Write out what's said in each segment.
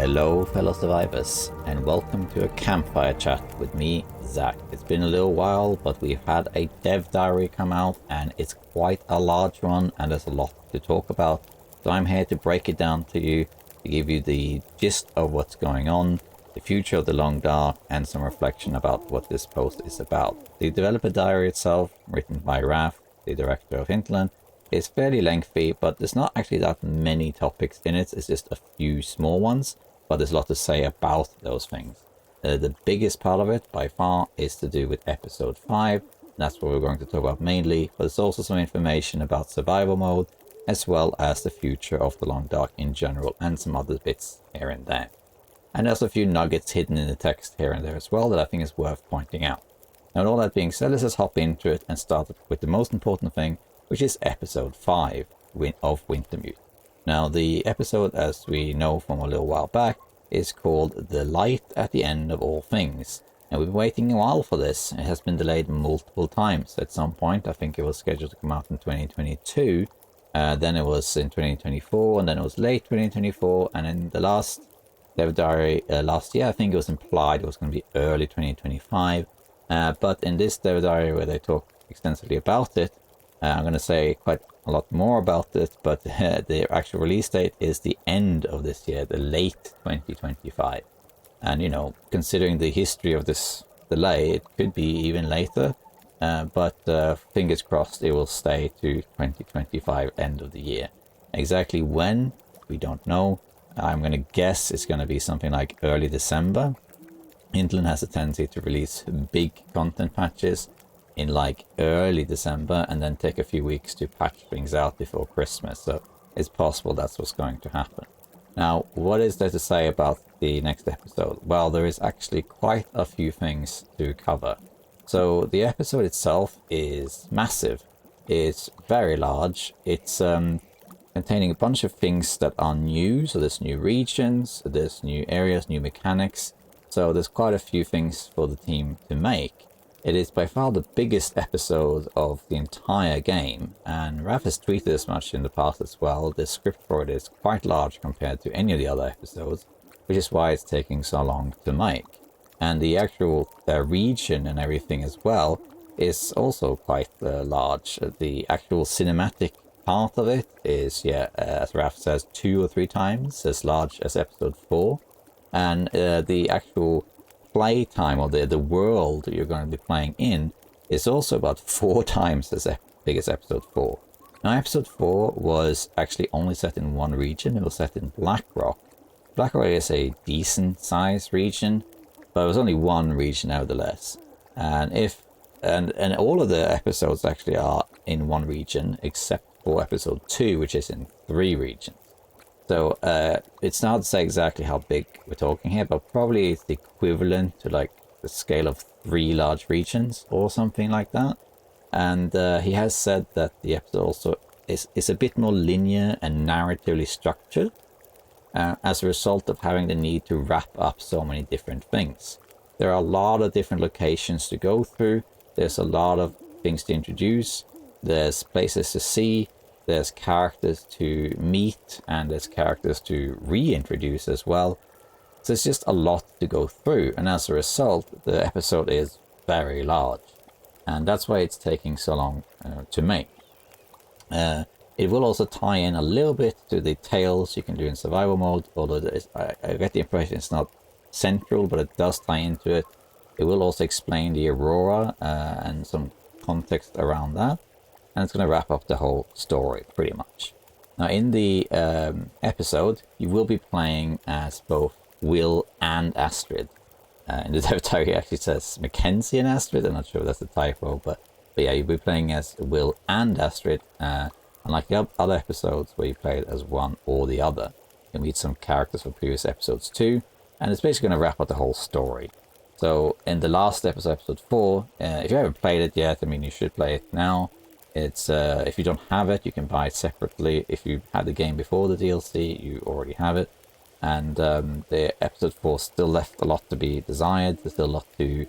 Hello fellow survivors, and welcome to a Campfire Chat with me, Zach. It's been a little while, but we've had a dev diary come out, and it's quite a large one, and there's a lot to talk about. So I'm here to break it down to you, to give you the gist of what's going on, the future of the Long Dark, and some reflection about what this post is about. The developer diary itself, written by Raphs, the director of Hinterland, is fairly lengthy, but there's not actually that many topics in it. It's just a few small ones, but there's a lot to say about those things. The biggest part of it, by far, is to do with episode 5. That's what we're going to talk about mainly, but there's also some information about survival mode, as well as the future of the Long Dark in general, and some other bits here and there. And there's a few nuggets hidden in the text here and there as well that I think is worth pointing out. Now, with all that being said, let's just hop into it and start with the most important thing, which is episode 5 of Wintermute. Now, the episode, as we know from a little while back, is called The Light at the End of All Things. And we've been waiting a while for this. It has been delayed multiple times. At some point, I think it was scheduled to come out in 2022. Then it was in 2024, and then it was late 2024. And in the last dev diary last year, I think it was implied it was going to be early 2025. But in this dev diary where they talk extensively about it, I'm going to say quite a lot more about it, but the actual release date is the end of this year, the late 2025. And, you know, considering the history of this delay, it could be even later, but fingers crossed it will stay to 2025, end of the year. Exactly when, we don't know. I'm going to guess it's going to be something like early December. Hinterland has a tendency to release big content patches in like early December and then take a few weeks to patch things out before Christmas. So it's possible that's what's going to happen. Now, what is there to say about the next episode? Well, there is actually quite a few things to cover. So the episode itself is massive. It's very large. It's containing a bunch of things that are new. So there's new regions, there's new areas, new mechanics. So there's quite a few things for the team to make. It is by far the biggest episode of the entire game, and Raph has tweeted as much in the past as well. The script for it is quite large compared to any of the other episodes, which is why it's taking so long to make. And the actual region and everything as well is also quite large. The actual cinematic part of it is, as Raph says, 2 or 3 times as large as episode 4. And the actual playtime, or the world you're going to be playing in, is also about 4 times as big as episode 4. Now, episode 4 was actually only set in one region. It was set in Blackrock. Blackrock is a decent sized region, but it was only one region nevertheless. And all of the episodes actually are in one region, except for episode 2, which is in 3 regions. So it's hard to say exactly how big we're talking here, but probably it's the equivalent to like the scale of 3 large regions or something like that. And he has said that the episode also is a bit more linear and narratively structured as a result of having the need to wrap up so many different things. There are a lot of different locations to go through. There's a lot of things to introduce. There's places to see. There's characters to meet, and there's characters to reintroduce as well. So it's just a lot to go through, and as a result, the episode is very large. And that's why it's taking so long to make. It will also tie in a little bit to the tales you can do in survival mode, although I get the impression it's not central, but it does tie into it. It will also explain the Aurora and some context around that. And it's going to wrap up the whole story, pretty much. Now, in the episode, you will be playing as both Will and Astrid. In the dev diary, it actually says Mackenzie and Astrid. I'm not sure if that's a typo, but yeah, you'll be playing as Will and Astrid. Unlike the other episodes where you played as one or the other. You'll meet some characters from previous episodes too, and it's basically going to wrap up the whole story. So, in the last episode, episode 4, if you haven't played it yet, I mean, you should play it now. It's if you don't have it, you can buy it separately. If you had the game before the DLC, you already have it. And the episode 4 still left a lot to be desired. There's still a lot to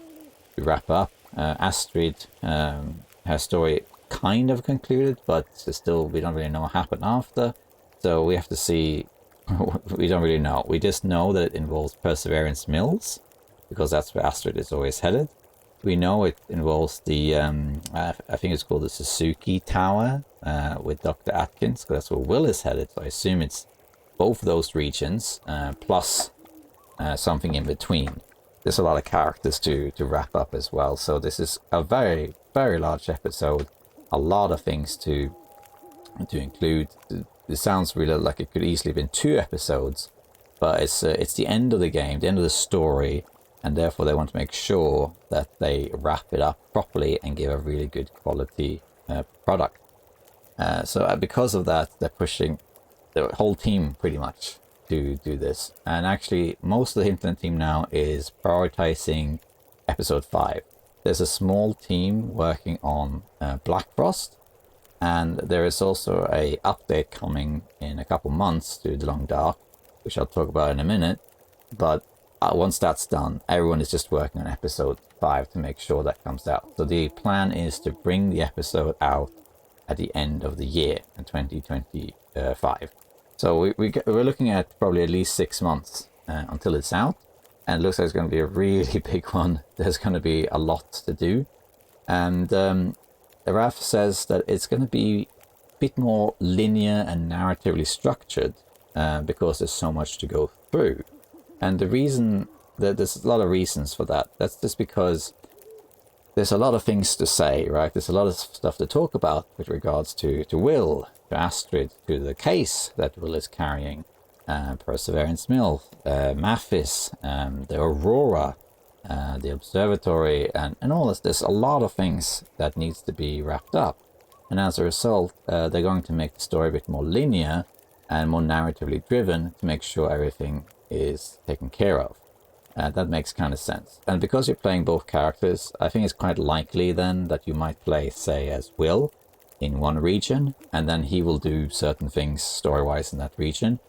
wrap up. Astrid, her story kind of concluded, but still we don't really know what happened after. So we have to see We don't really know. We just know that it involves Perseverance Mills, because that's where Astrid is always headed. We know it involves the, I think it's called the Suzuki Tower with Dr. Atkins, because that's where Will is headed. So I assume it's both of those regions, plus something in between. There's a lot of characters to wrap up as well. So this is a very, very large episode. A lot of things to include. It sounds really like it could easily have been 2 episodes, but it's the end of the game, the end of the story, and therefore they want to make sure that they wrap it up properly and give a really good quality product. So because of that, they're pushing the whole team pretty much to do this. And actually, most of the Hinterland team now is prioritizing episode 5. There's a small team working on Black Frost, and there is also a update coming in a couple months to The Long Dark, which I'll talk about in a minute. But once that's done, everyone is just working on episode 5 to make sure that comes out. So the plan is to bring the episode out at the end of the year in 2025. So we're looking at probably at least 6 months until it's out. And it looks like it's going to be a really big one. There's going to be a lot to do. And Raphs says that it's going to be a bit more linear and narratively structured because there's so much to go through. And the reason that there's a lot of reasons for that. That's just because there's a lot of things to say, right? There's a lot of stuff to talk about with regards to Will, to Astrid, to the case that Will is carrying, Perseverance Mill, Maphis, the Aurora, the observatory, and all this. There's a lot of things that needs to be wrapped up, and as a result they're going to make the story a bit more linear and more narratively driven to make sure everything is taken care of. That makes kind of sense. And because you're playing both characters, I think it's quite likely then that you might play, say, as Will in one region, and then he will do certain things story-wise in that region,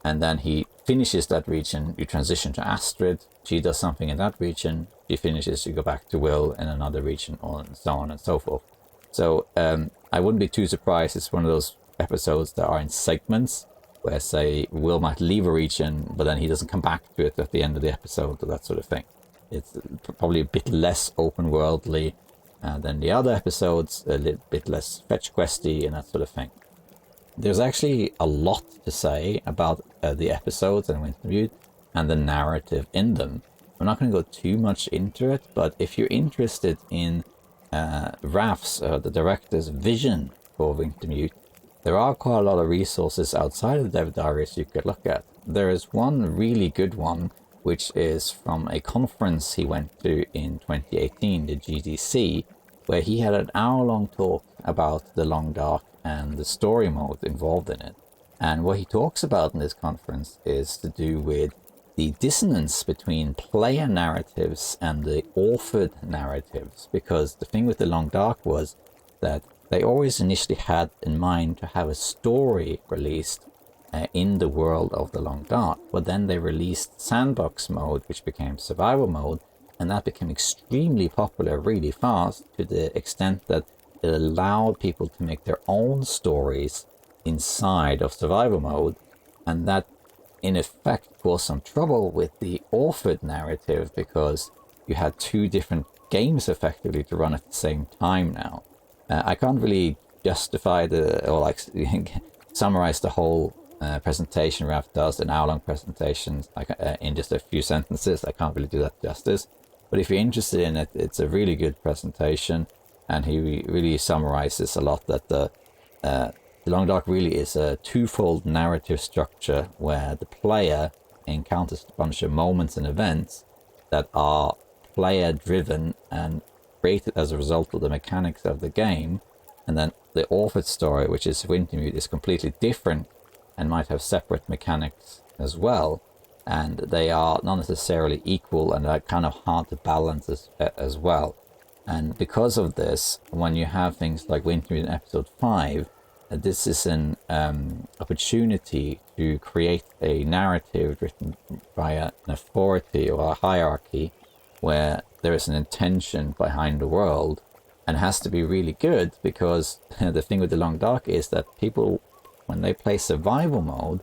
and then he finishes that region, you transition to Astrid, she does something in that region, she finishes, you go back to Will in another region, and so on and so forth. So I wouldn't be too surprised it's one of those episodes that are in segments, where, say, Will might leave a region, but then he doesn't come back to it at the end of the episode, or that sort of thing. It's probably a bit less open-worldly than the other episodes, a little bit less fetch questy and that sort of thing. There's actually a lot to say about the episodes and Wintermute and the narrative in them. I'm not going to go too much into it, but if you're interested in Raphs, the director's vision for Wintermute, there are quite a lot of resources outside of the Dev Diaries you could look at. There is one really good one, which is from a conference he went to in 2018, the GDC, where he had an hour-long talk about The Long Dark and the story mode involved in it. And what he talks about in this conference is to do with the dissonance between player narratives and the authored narratives, because the thing with The Long Dark was that they always initially had in mind to have a story released in the world of The Long Dark, but then they released sandbox mode, which became survival mode, and that became extremely popular really fast, to the extent that it allowed people to make their own stories inside of survival mode, and that in effect caused some trouble with the authored narrative, because you had 2 different games effectively to run at the same time now. I can't really justify summarize the whole presentation Raph does, an hour-long presentation, in just a few sentences. I can't really do that justice. But if you're interested in it, it's a really good presentation, and he really summarizes a lot that the Long Dark really is a twofold narrative structure, where the player encounters a bunch of moments and events that are player-driven and created as a result of the mechanics of the game, and then the authored story, which is Wintermute, is completely different and might have separate mechanics as well, and they are not necessarily equal, and are kind of hard to balance as well. And because of this, when you have things like Wintermute in episode 5, this is an opportunity to create a narrative written by an authority or a hierarchy, where there is an intention behind the world, and has to be really good, because the thing with The Long Dark is that people, when they play survival mode,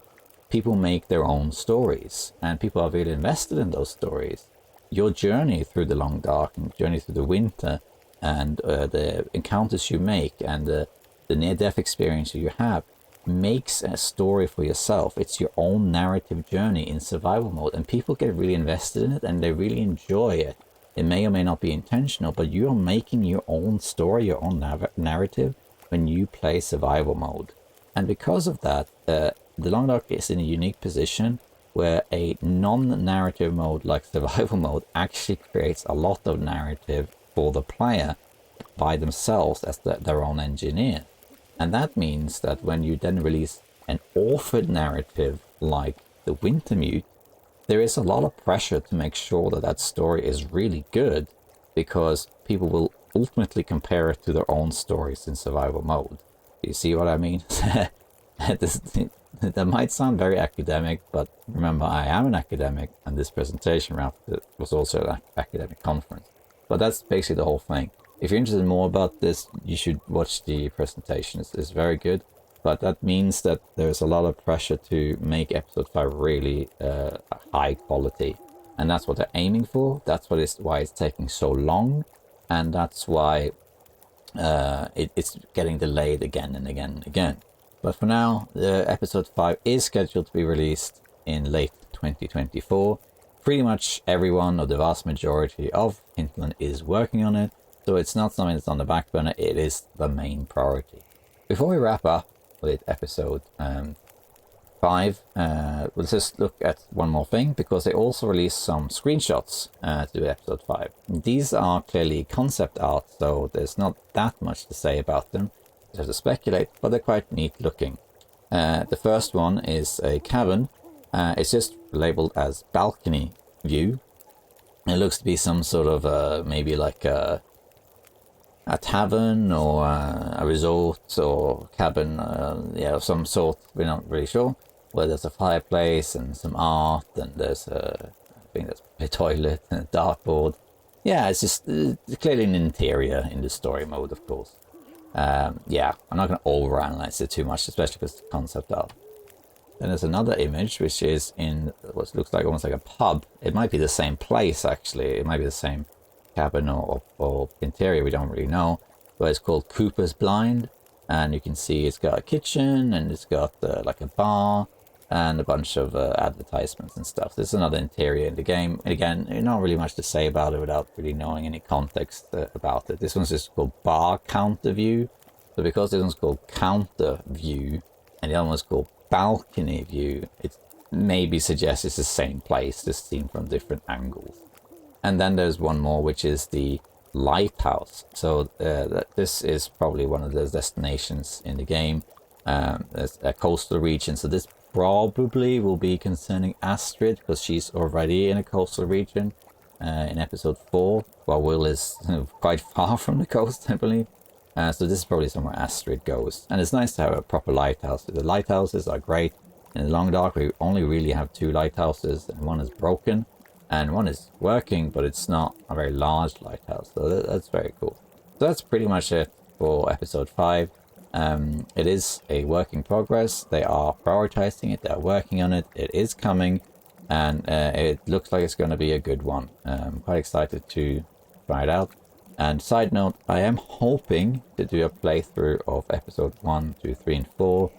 people make their own stories, and people are really invested in those stories. Your journey through the Long Dark and journey through the winter, and the encounters you make, and the near-death experience you have, makes a story for yourself. It's your own narrative journey in survival mode, and people get really invested in it, and they really enjoy it. It may or may not be intentional, but you are making your own story, your own narrative when you play survival mode. And because of that, the Long Dark is in a unique position where a non-narrative mode like survival mode actually creates a lot of narrative for the player by themselves as their own engineer. And that means that when you then release an authored narrative like the Wintermute, there is a lot of pressure to make sure that that story is really good, because people will ultimately compare it to their own stories in survival mode. Do you see what I mean? That might sound very academic, but remember, I am an academic, and this presentation was also an academic conference. But that's basically the whole thing. If you're interested more about this, you should watch the presentation. It's very good. But that means that there's a lot of pressure to make episode 5 really high quality. And that's what they're aiming for. That's why it's taking so long. And that's why it's getting delayed again and again and again. But for now, the episode 5 is scheduled to be released in late 2024. Pretty much everyone, or the vast majority of Hinterland, is working on it. So it's not something that's on the back burner, it is the main priority. Before we wrap up with episode 5, we'll just look at one more thing, because they also released some screenshots to do episode 5. These are clearly concept art, so there's not that much to say about them. You have to speculate, but they're quite neat looking. The first one is a cabin. It's just labeled as balcony view. It looks to be some sort of maybe like a tavern or a resort or cabin, of some sort. We're not really sure. Where there's a fireplace and some art, and there's I think there's a toilet and a dartboard. Yeah, it's just clearly an interior in the story mode, of course. I'm not going to overanalyze it too much, especially because it's concept art. Then there's another image which is in what looks like almost like a pub. It might be the same place, actually. It might be the same cabin or interior, we don't really know. But it's called Cooper's Blind, and you can see it's got a kitchen, and it's got like a bar and a bunch of advertisements and stuff. There's another interior in the game. And again, not really much to say about it without really knowing any context about it. This one's just called Bar Counter View. So because this one's called Counter View and the other one's called Balcony View, it maybe suggests it's the same place, just seen from different angles. And then there's one more, which is the Lighthouse. So this is probably one of the destinations in the game. There's a coastal region, so this probably will be concerning Astrid, because she's already in a coastal region in episode 4, while Will is quite far from the coast, I believe. So this is probably somewhere Astrid goes. And it's nice to have a proper lighthouse. The lighthouses are great. In the Long Dark, we only really have 2 lighthouses, and one is broken, and one is working, but it's not a very large lighthouse. So that's very cool. So that's pretty much it for episode 5. It is a work in progress. They are prioritizing it. They're working on it. It is coming, and it looks like it's going to be a good one. I'm quite excited to try it out. And side note, I am hoping to do a playthrough of episode 1, 2, 3, and 4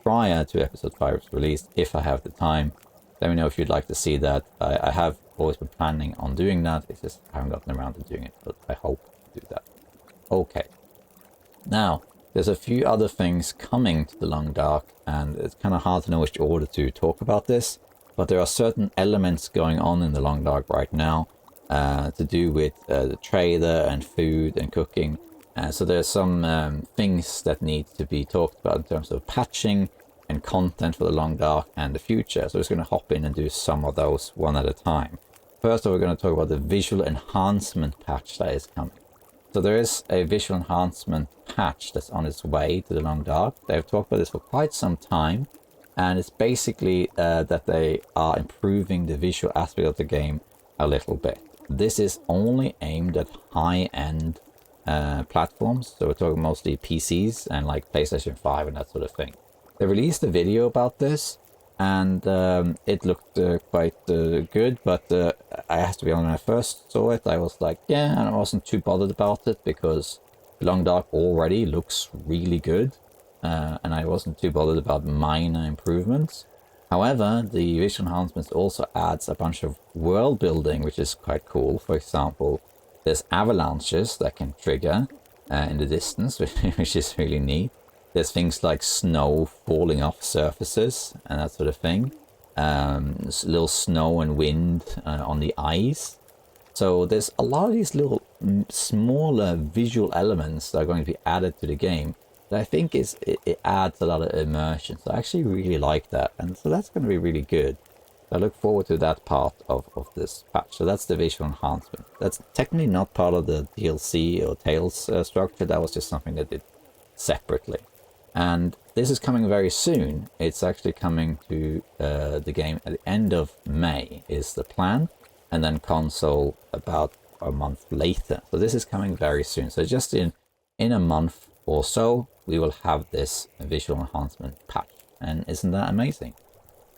prior to episode 5's release, if I have the time. Let me know if you'd like to see that. I have always been planning on doing that. It's just I haven't gotten around to doing it, but I hope to do that. Okay. Now, there's a few other things coming to the Long Dark, and it's kind of hard to know which order to talk about this, but there are certain elements going on in the Long Dark right now to do with the trader and food and cooking. So there's some things that need to be talked about in terms of patching and content for the Long Dark and the future. So we're just going to hop in and do some of those one at a time. First, we're going to talk about the visual enhancement patch that is coming. So there is a visual enhancement patch that's on its way to the Long Dark. They've talked about this for quite some time, and it's basically that they are improving the visual aspect of the game a little bit. This is only aimed at high-end platforms, so we're talking mostly PCs and like PlayStation 5 and that sort of thing. They released a video about this, and it looked quite good, but I have to be honest, when I first saw it, I was like, yeah, and I wasn't too bothered about it because Long Dark already looks really good, and I wasn't too bothered about minor improvements. However, the visual enhancements also adds a bunch of world building, which is quite cool. For example, there's avalanches that can trigger in the distance, which is really neat. There's things like snow falling off surfaces and that sort of thing. Little snow and wind on the ice. So there's a lot of these little smaller visual elements that are going to be added to the game that I think it adds a lot of immersion. So I actually really like that. And so that's going to be really good. I look forward to that part of this patch. So that's the visual enhancement. That's technically not part of the DLC or Tales structure. That was just something that did separately. And this is coming very soon. It's actually coming to the game at the end of May is the plan, and then console about a month later. So this is coming very soon. So just in a month or so, we will have this visual enhancement patch. And isn't that amazing?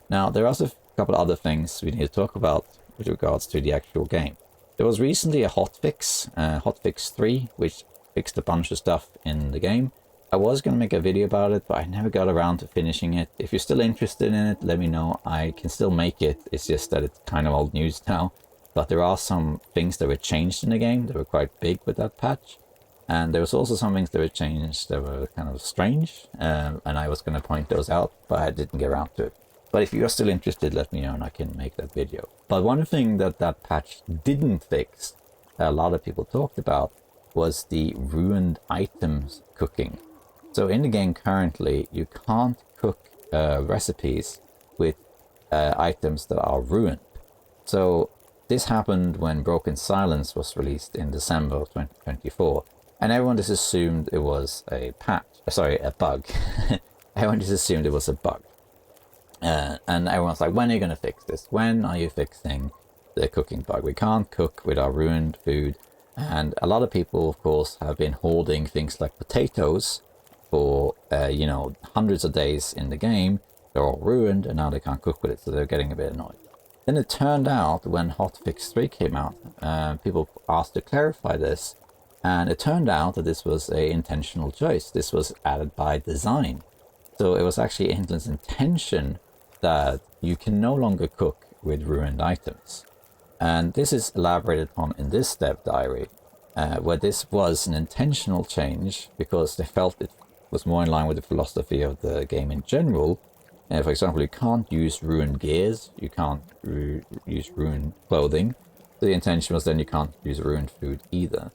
Now, there are also a couple of other things we need to talk about with regards to the actual game. There was recently a hotfix, hotfix 3, which fixed a bunch of stuff in the game. I was going to make a video about it, but I never got around to finishing it. If you're still interested in it, let me know. I can still make it. It's just that it's kind of old news now. But there are some things that were changed in the game that were quite big with that patch. And there was also some things that were changed that were kind of strange. And I was going to point those out, but I didn't get around to it. But if you're still interested, let me know and I can make that video. But one thing that that patch didn't fix, that a lot of people talked about, was the ruined items cooking. So in the game currently, you can't cook recipes with items that are ruined. So this happened when Broken Silence was released in December of 2024. And everyone just assumed it was a bug. Everyone just assumed it was a bug. And everyone's like, when are you going to fix this? When are you fixing the cooking bug? We can't cook with our ruined food. And a lot of people, of course, have been hoarding things like potatoes for, hundreds of days in the game. They're all ruined and now they can't cook with it. So they're getting a bit annoyed. Then it turned out when Hotfix 3 came out, people asked to clarify this. And it turned out that this was an intentional choice. This was added by design. So it was actually Intland's intention that you can no longer cook with ruined items. And this is elaborated on in this dev diary, where this was an intentional change because they felt it was more in line with the philosophy of the game in general. For example, you can't use ruined gears, you can't use ruined clothing. So the intention was then you can't use ruined food either.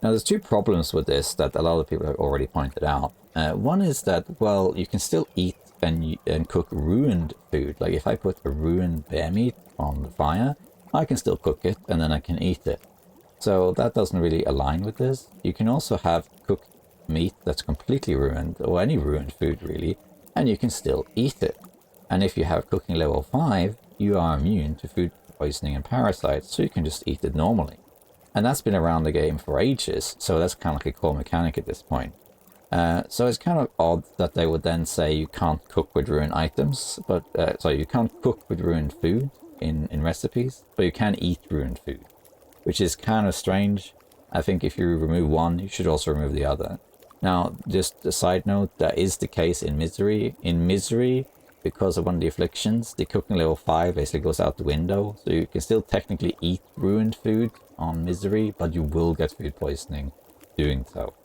Now there's two problems with this that a lot of people have already pointed out. One is that, well, you can still eat and cook ruined food. Like if I put a ruined bear meat on the fire, I can still cook it and then I can eat it. So that doesn't really align with this. You can also have cooked meat that's completely ruined, or any ruined food really, and you can still eat it. And if you have cooking level 5, you are immune to food poisoning and parasites, so you can just eat it normally. And that's been around the game for ages, so that's kind of like a core mechanic at this point. So it's kind of odd that they would then say you can't cook with ruined items, but you can't cook with ruined food in recipes, but you can eat ruined food, which is kind of strange. I think if you remove one, you should also remove the other. Now, just a side note, that is the case in Misery. In Misery, because of one of the afflictions, the cooking level 5 basically goes out the window, so you can still technically eat ruined food on Misery, but you will get food poisoning doing so.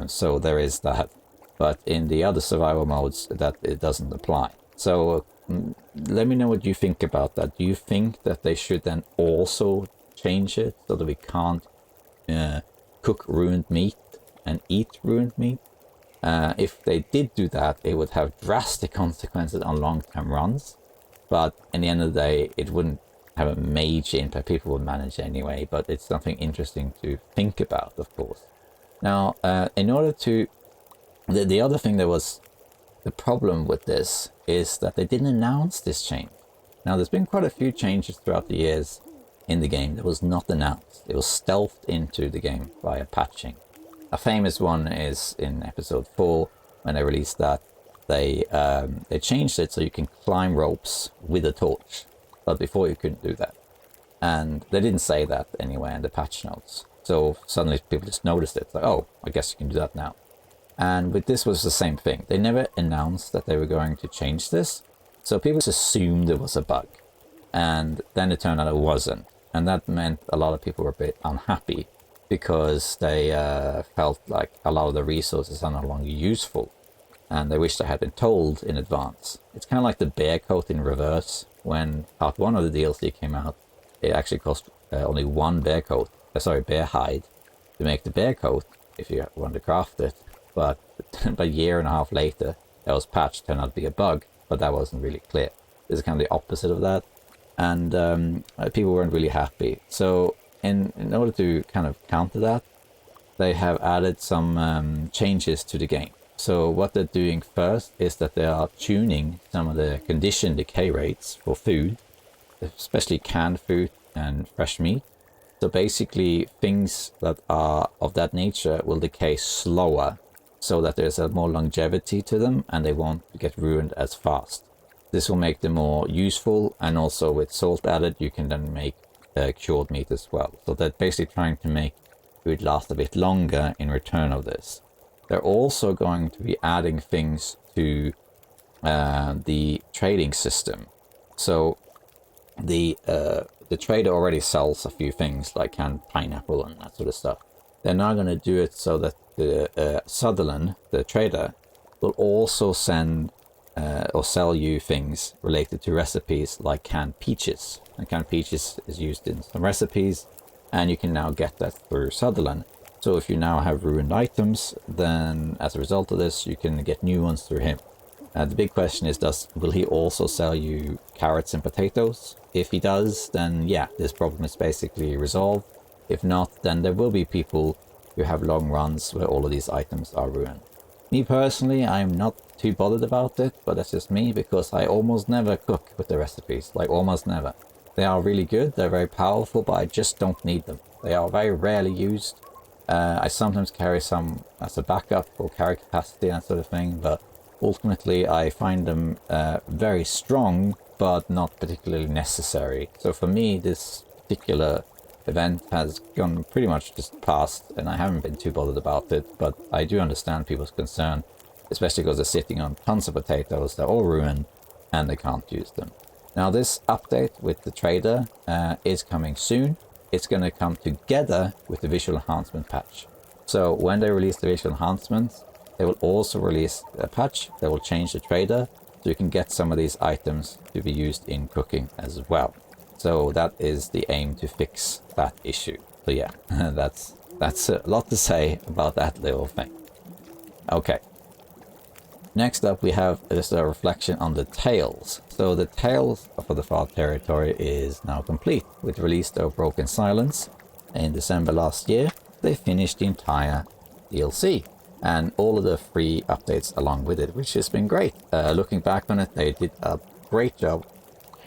So there is that. But in the other survival modes, that it doesn't apply. So let me know what you think about that. Do you think that they should then also change it so that we can't cook ruined meat and eat ruined meat? If they did do that, it would have drastic consequences on long-term runs. But in the end of the day, it wouldn't have a major impact. People would manage anyway, but it's something interesting to think about, of course. Now, in order to... The other thing that was the problem with this is that they didn't announce this change. Now, there's been quite a few changes throughout the years in the game that was not announced. It was stealthed into the game via patching. A famous one is in episode 4, when they released that they changed it so you can climb ropes with a torch, but before you couldn't do that. And they didn't say that anywhere in the patch notes. So suddenly people just noticed it. Like, oh, I guess you can do that now. And with this was the same thing. They never announced that they were going to change this. So people just assumed it was a bug. And then it turned out it wasn't. And that meant a lot of people were a bit unhappy because they felt like a lot of the resources are no longer useful. And they wish they had been told in advance. It's kind of like the bear coat in reverse. When part 1 of the DLC came out, it actually cost only one bear hide to make the bear coat if you want to craft it. But a year and a half later, that was patched, turned out to be a bug, but that wasn't really clear. This is kind of the opposite of that. And people weren't really happy. So in order to kind of counter that, they have added some changes to the game. So what they're doing first is that they are tuning some of the condition decay rates for food, especially canned food and fresh meat. So basically things that are of that nature will decay slower so that there's a more longevity to them and they won't get ruined as fast. This will make them more useful, and also with salt added you can then make cured meat as well. So they're basically trying to make food last a bit longer in return of this. They're also going to be adding things to the trading system. So the trader already sells a few things like canned pineapple and that sort of stuff. They're now going to do it so that the Sutherland, the trader, will also send or sell you things related to recipes like canned peaches. And canned peaches is used in some recipes, and you can now get that through Sutherland. So if you now have ruined items, then as a result of this, you can get new ones through him. The big question is, will he also sell you carrots and potatoes? If he does, then yeah, this problem is basically resolved. If not, then there will be people who have long runs where all of these items are ruined. Me personally, I'm not too bothered about it, but that's just me, because I almost never cook with the recipes, like almost never. They are really good, they're very powerful, but I just don't need them. They are very rarely used. I sometimes carry some as a backup or carry capacity, that sort of thing, but ultimately I find them very strong, but not particularly necessary. So for me, this particular event has gone pretty much just past, and I haven't been too bothered about it, but I do understand people's concern, especially because they're sitting on tons of potatoes, they're all ruined, and they can't use them. Now this update with the trader is coming soon. It's going to come together with the visual enhancement patch. So when they release the visual enhancements, they will also release a patch that will change the trader, so you can get some of these items to be used in cooking as well. So that is the aim, to fix that issue. So yeah, that's a lot to say about that little thing. Okay. Next up we have just a reflection on the Tales. So the Tales for the Far Territory is now complete. With release of Broken Silence in December last year, they finished the entire DLC and all of the free updates along with it, which has been great. Looking back on it, they did a great job.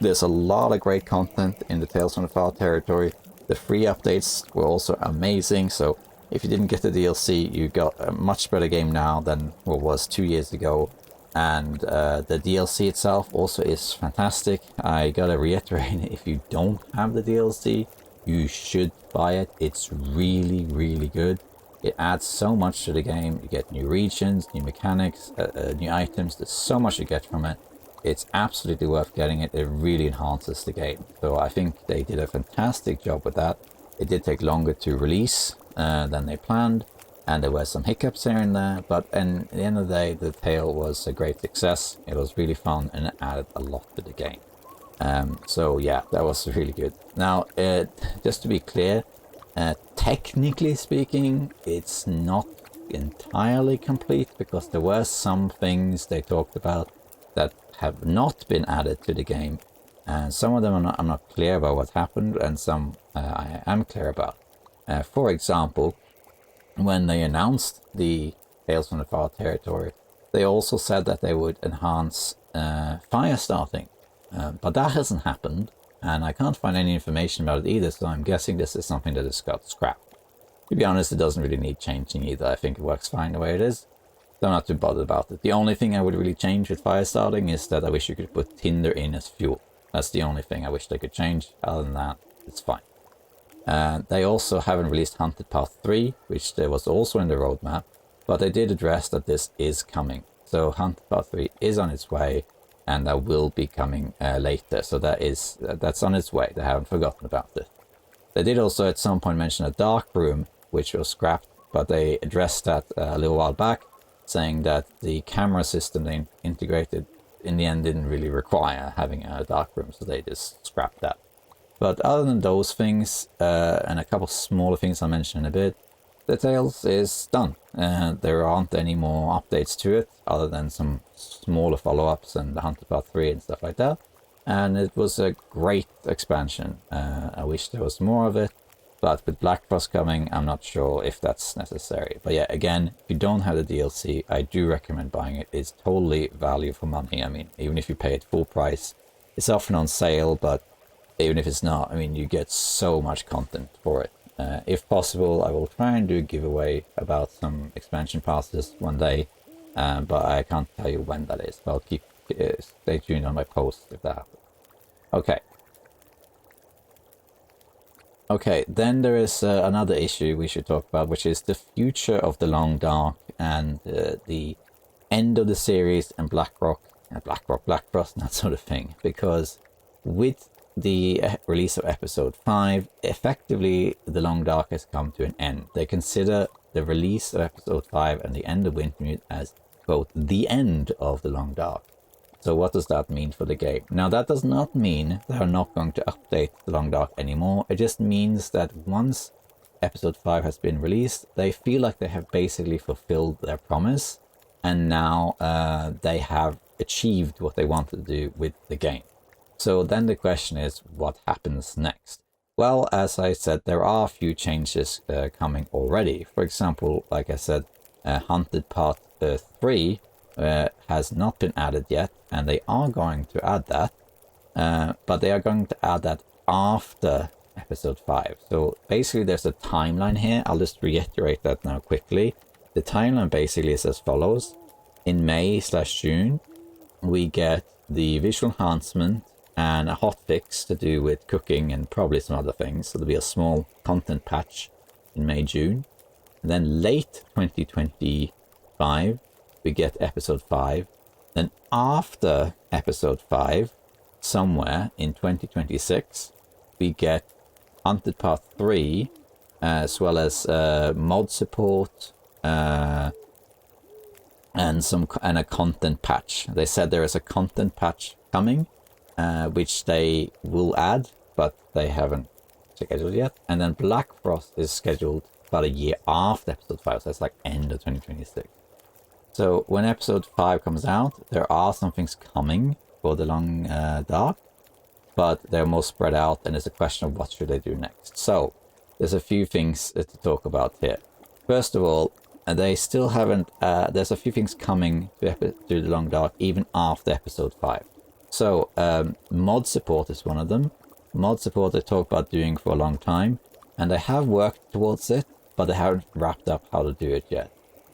There's a lot of great content in the Tales from the Far Territory. The free updates were also amazing, so if you didn't get the DLC, you got a much better game now than what was 2 years ago. And the DLC itself also is fantastic. I gotta reiterate, if you don't have the DLC, you should buy it. It's really, really good. It adds so much to the game. You get new regions, new mechanics, new items. There's so much you get from it. It's absolutely worth getting it. It really enhances the game. So I think they did a fantastic job with that. It did take longer to release than they planned, and there were some hiccups here and there, but at the end of the day, the tale was a great success. It was really fun, and it added a lot to the game. So yeah, that was really good. Now, just to be clear, technically speaking, it's not entirely complete, because there were some things they talked about that have not been added to the game, and some of them I'm not clear about what happened, and some I am clear about. For example, when they announced the Tales from the Far Territory, they also said that they would enhance fire starting, but that hasn't happened, and I can't find any information about it either, so I'm guessing this is something that has got scrapped. To be honest, it doesn't really need changing either. I think it works fine the way it is. So I'm not too bothered about it. The only thing I would really change with fire starting is that I wish you could put tinder in as fuel. That's the only thing I wish they could change. Other than that, it's fine. They also haven't released Hunted Path 3, which there was also in the roadmap, but they did address that this is coming. So Hunted Path 3 is on its way, and that will be coming later. So that's on its way. They haven't forgotten about it. They did also at some point mention a dark room, which was scrapped, but they addressed that a little while back, saying that the camera system they integrated in the end didn't really require having a dark room, so they just scrapped that. But other than those things, and a couple smaller things I'll mention in a bit, the Tales is done. There aren't any more updates to it, other than some smaller follow-ups and the Hunted Path 3 and stuff like that. And it was a great expansion. I wish there was more of it, but with Black Frost coming, I'm not sure if that's necessary. But yeah, again, if you don't have the DLC, I do recommend buying it. It's totally value for money. I mean, even if you pay it full price, it's often on sale, but even if it's not, I mean, you get so much content for it. If possible, I will try and do a giveaway about some expansion passes one day, but I can't tell you when that is. But I'll keep stay tuned on my posts if that happens. Okay, then there is another issue we should talk about, which is the future of the Long Dark and the end of the series and Black Frost, and that sort of thing. Because with the release of episode 5, effectively the Long Dark has come to an end. They consider the release of episode 5 and the end of Wintermute as, quote, the end of the Long Dark. So what does that mean for the game? Now, that does not mean they are not going to update the Long Dark anymore. It just means that once episode 5 has been released, they feel like they have basically fulfilled their promise, and now they have achieved what they wanted to do with the game. So then the question is, what happens next? Well, as I said, there are a few changes coming already. For example, like I said, Hunted Path 3 has not been added yet, and they are going to add that, but they are going to add that after episode 5. So basically there's a timeline here. I'll just reiterate that now quickly. The timeline basically is as follows. In May/June, we get the visual enhancement and a hotfix to do with cooking and probably some other things. So there'll be a small content patch in May/June. And then late 2025, we get episode 5. Then after episode 5, somewhere in 2026, we get Hunted Path 3, as well as mod support and a content patch. They said there is a content patch coming, which they will add, but they haven't scheduled yet. And then Black Frost is scheduled about a year after episode 5, so that's like end of 2026. So when episode 5 comes out, there are some things coming for the Long Dark, but they're more spread out, and it's a question of what should they do next. So there's a few things to talk about here. First of all, they still haven't, there's a few things coming to the Long Dark even after episode 5. So mod support is one of them. Mod support they talk about doing for a long time, and they have worked towards it, but they haven't wrapped up how to do it yet.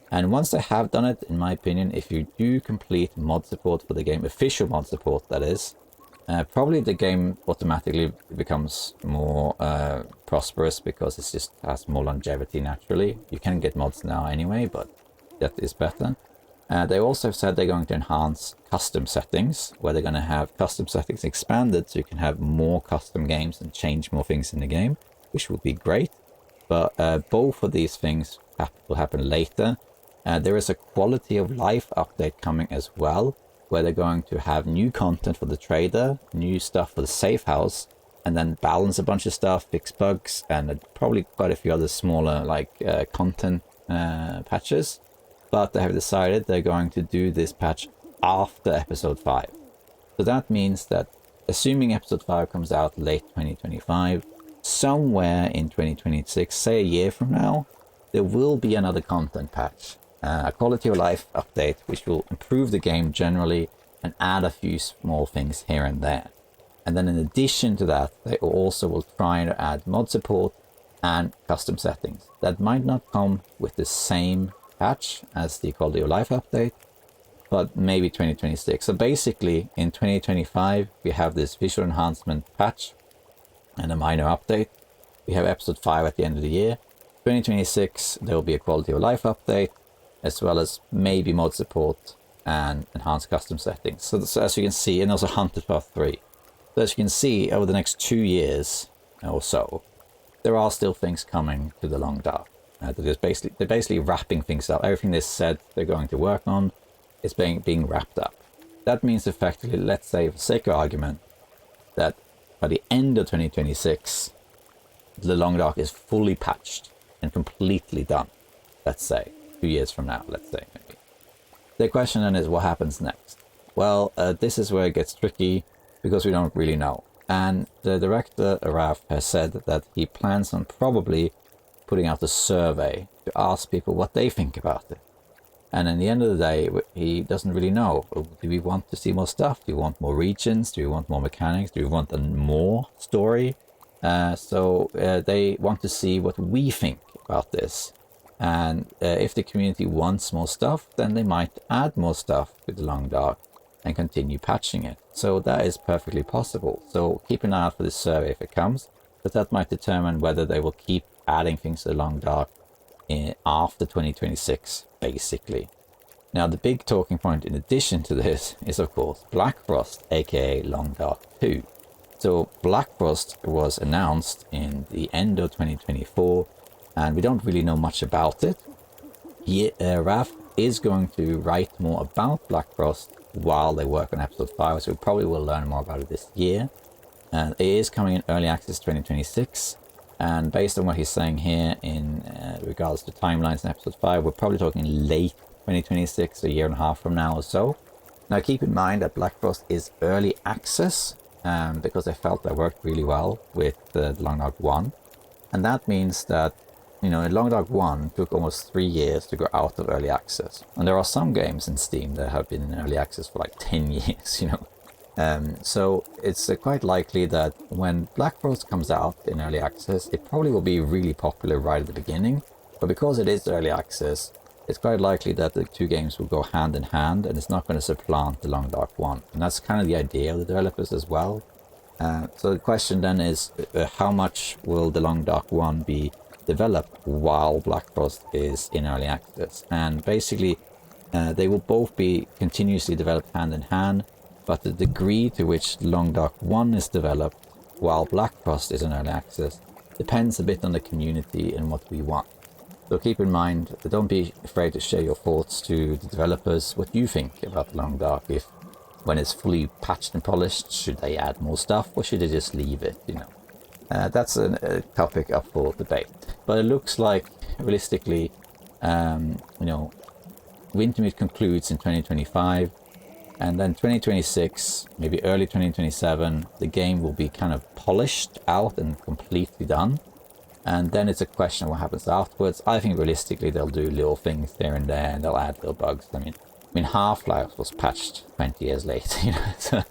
And once they have done it, in my opinion, if you do complete mod support for the game, official mod support that is, probably the game automatically becomes more prosperous, because it just has more longevity naturally. You can get mods now anyway, but that is better. They also have said they're going to enhance custom settings, where they're going to have custom settings expanded so you can have more custom games and change more things in the game, which would be great. But both of these things will happen later. There is a quality of life update coming as well, where they're going to have new content for the trader, new stuff for the safe house, and then balance a bunch of stuff, fix bugs, and probably quite a few other smaller content patches. But they have decided they're going to do this patch after episode 5. So that means that, assuming episode 5 comes out late 2025, somewhere in 2026, say a year from now, there will be another content patch. A quality of life update, which will improve the game generally and add a few small things here and there. And then in addition to that, they also will try to add mod support and custom settings. That might not come with the same patch as the quality of life update, but maybe 2026. So basically in 2025 we have this visual enhancement patch and a minor update. We have episode 5 at the end of the year. 2026 there will be a quality of life update, as well as maybe mod support and enhanced custom settings. So as you can see, and also Hunted Path 3. So as you can see, over the next 2 years or so, there are still things coming to the Long Dark. They're basically wrapping things up. Everything they said they're going to work on is being wrapped up. That means effectively, let's say for sake of argument, that by the end of 2026, the Long Dark is fully patched and completely done. Let's say 2 years from now, let's say maybe. The question then is, what happens next? Well, this is where it gets tricky because we don't really know. And the director, Raph, has said that he plans on probably putting out a survey to ask people what they think about it. And in the end of the day, he doesn't really know. Do we want to see more stuff? Do we want more regions? Do we want more mechanics? Do we want more story? So they want to see what we think about this. And if the community wants more stuff, then they might add more stuff to the Long Dark and continue patching it. So that is perfectly possible. So keep an eye out for this survey if it comes, but that might determine whether they will keep adding things to the Long Dark after 2026, basically. Now, the big talking point in addition to this is, of course, Black Frost, aka Long Dark 2. So Black Frost was announced in the end of 2024, and we don't really know much about it. Raph is going to write more about Black Frost while they work on episode 5, so we probably will learn more about it this year. And it is coming in early access 2026, and based on what he's saying here in regards to timelines in episode 5, we're probably talking late 2026, a year and a half from now or so. Now keep in mind that Black Frost is early access, because they felt that worked really well with the Long Dark 1. And that means that, you know, Long Dark 1 took almost 3 years to go out of early access. And there are some games in Steam that have been in early access for like 10 years, you know. So it's quite likely that when Black Frost comes out in early access, it probably will be really popular right at the beginning. But because it is early access, it's quite likely that the two games will go hand in hand, and it's not going to supplant the Long Dark 1. And that's kind of the idea of the developers as well. So the question then is, how much will the Long Dark 1 be developed while Black Frost is in early access? And basically, they will both be continuously developed hand in hand, but the degree to which Long Dark 1 is developed while Black Frost is in early access depends a bit on the community and what we want. So keep in mind, don't be afraid to share your thoughts to the developers, what you think about Long Dark. If when it's fully patched and polished, should they add more stuff or should they just leave it, you know? That's a topic up for debate. But it looks like, realistically, you know, Wintermute concludes in 2025, and then 2026, maybe early 2027, the game will be kind of polished out and completely done. And then it's a question of what happens afterwards. I think realistically they'll do little things here and there, and they'll add little bugs. I mean Half-Life was patched 20 years later, you know, so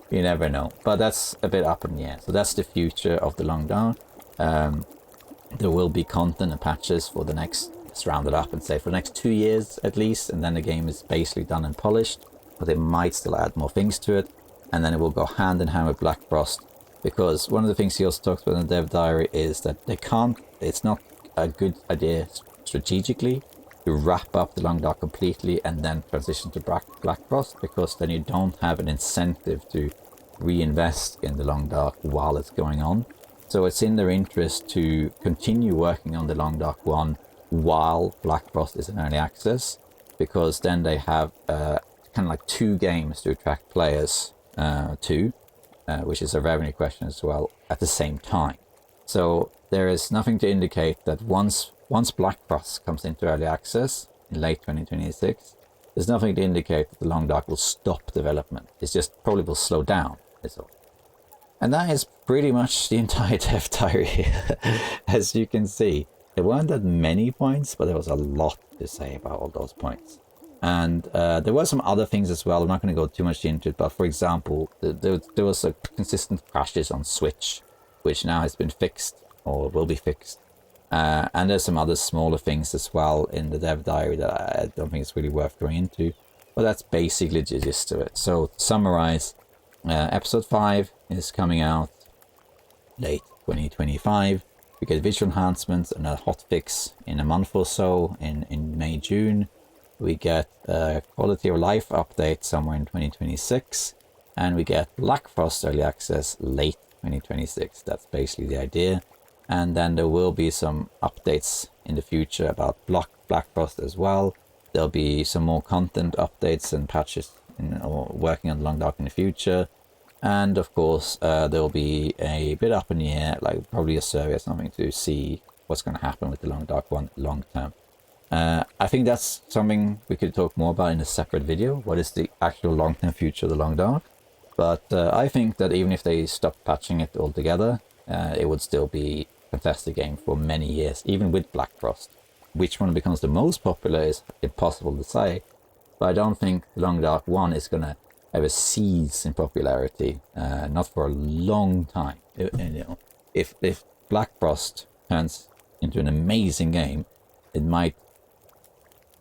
you never know. But that's a bit up in the air. So that's the future of the Long Dark. There will be content and patches for the next, let's round it up and say for the next 2 years at least, and then the game is basically done and polished. But they might still add more things to it, and then it will go hand in hand with Black Frost. Because one of the things he also talks about in the dev diary is that it's not a good idea strategically to wrap up the Long Dark completely and then transition to Black Frost, because then you don't have an incentive to reinvest in the Long Dark while it's going on. So it's in their interest to continue working on the Long Dark 1 while Black Frost is in early access, because then they have kind of like 2 games to attract players to. Which is a revenue question as well, at the same time. So there is nothing to indicate that once Black Frost comes into early access in late 2026, there's nothing to indicate that the Long Dark will stop development. It's just probably will slow down, is all. And that is pretty much the entire dev diary. As you can see, there weren't that many points, but there was a lot to say about all those points. And there were some other things as well. I'm not going to go too much into it, but for example, there was a consistent crashes on Switch, which now has been fixed or will be fixed. And there's some other smaller things as well in the dev diary that I don't think it's really worth going into. But that's basically the gist of it. So to summarize, episode 5 is coming out late 2025. We get visual enhancements and a hotfix in a month or so in May, June. We get a quality of life update somewhere in 2026. And we get Black Frost early access late 2026. That's basically the idea. And then there will be some updates in the future about Black Frost as well. There'll be some more content updates and patches or working on Long Dark in the future. And of course, there'll be a bit up in the air, like probably a survey or something to see what's going to happen with the Long Dark one long term. I think that's something we could talk more about in a separate video. What is the actual long term future of the Long Dark? But I think that even if they stop patching it altogether, it would still be a fantastic game for many years, even with Black Frost. Which one becomes the most popular is impossible to say, but I don't think Long Dark 1 is going to ever cease in popularity, not for a long time. If Black Frost turns into an amazing game, it might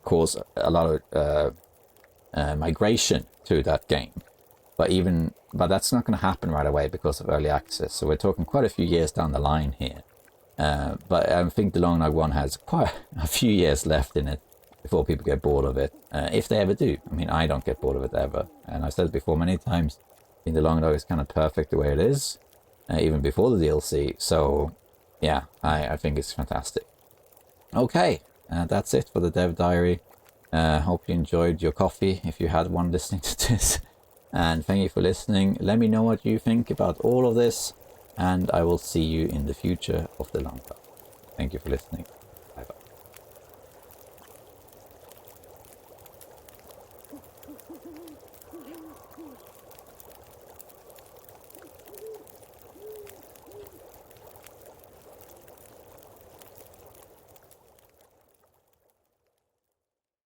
cause a lot of migration to that game. But that's not going to happen right away because of early access. So we're talking quite a few years down the line here. But I think the Long Dark 1 has quite a few years left in it before people get bored of it. If they ever do. I mean, I don't get bored of it ever. And I've said it before many times. I think the Long Dark is kind of perfect the way it is, even before the DLC. So, yeah, I think it's fantastic. Okay, that's it for the Dev Diary. Hope you enjoyed your coffee if you had one listening to this. And thank you for listening. Let me know what you think about all of this. And I will see you in the future of the Long Dark. Thank you for listening.